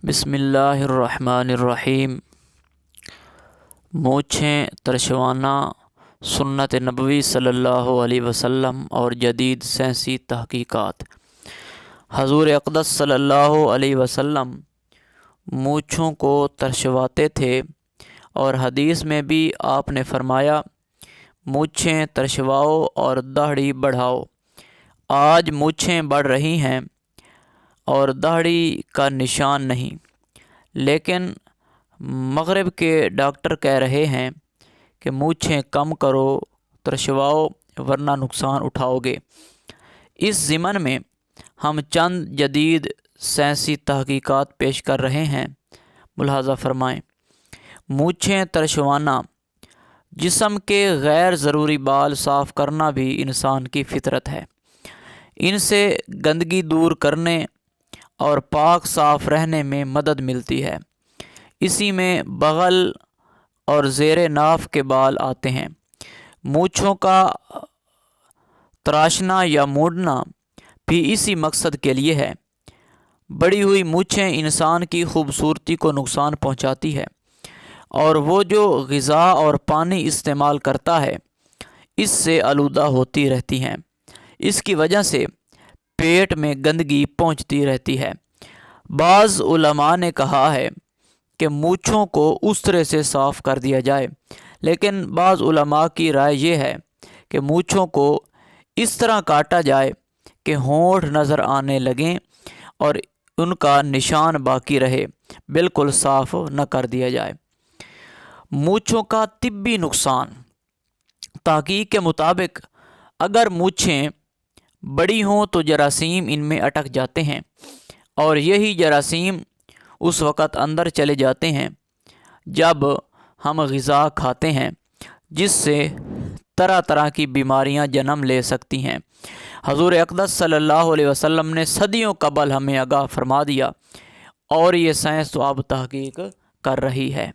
بسم اللہ الرحمن الرحیم۔ مونچھیں ترشوانہ سنت نبوی صلی اللہ علیہ وسلم اور جدید سائنسی تحقیقات۔ حضور اقدس صلی اللہ علیہ وسلم مونچھوں کو ترشواتے تھے، اور حدیث میں بھی آپ نے فرمایا، مونچھیں ترشواؤ اور داڑھی بڑھاؤ۔ آج مونچھیں بڑھ رہی ہیں اور داڑھی کا نشان نہیں، لیکن مغرب کے ڈاکٹر کہہ رہے ہیں کہ مونچھیں کم کرو، ترشواؤ، ورنہ نقصان اٹھاؤ گے۔ اس ضمن میں ہم چند جدید سائنسی تحقیقات پیش کر رہے ہیں، ملاحظہ فرمائیں۔ مونچھیں ترشوانا، جسم کے غیر ضروری بال صاف کرنا بھی انسان کی فطرت ہے۔ ان سے گندگی دور کرنے اور پاک صاف رہنے میں مدد ملتی ہے۔ اسی میں بغل اور زیر ناف کے بال آتے ہیں۔ مونچھوں کا تراشنا یا مونڈنا بھی اسی مقصد کے لیے ہے۔ بڑی ہوئی مونچھیں انسان کی خوبصورتی کو نقصان پہنچاتی ہے، اور وہ جو غذا اور پانی استعمال کرتا ہے اس سے آلودہ ہوتی رہتی ہیں۔ اس کی وجہ سے پیٹ میں گندگی پہنچتی رہتی ہے۔ بعض علماء نے کہا ہے کہ مونچھوں کو اس طرح سے صاف کر دیا جائے، لیکن بعض علماء کی رائے یہ ہے کہ مونچھوں کو اس طرح کاٹا جائے کہ ہونٹ نظر آنے لگیں اور ان کا نشان باقی رہے، بالکل صاف نہ کر دیا جائے۔ مونچھوں کا طبی نقصان۔ تحقیق کے مطابق اگر مونچھیں بڑی ہوں تو جراثیم ان میں اٹک جاتے ہیں، اور یہی جراثیم اس وقت اندر چلے جاتے ہیں جب ہم غذا کھاتے ہیں، جس سے طرح طرح کی بیماریاں جنم لے سکتی ہیں۔ حضور اقدس صلی اللہ علیہ وسلم نے صدیوں قبل ہمیں آگاہ فرما دیا، اور یہ سائنس تو اب تحقیق کر رہی ہے۔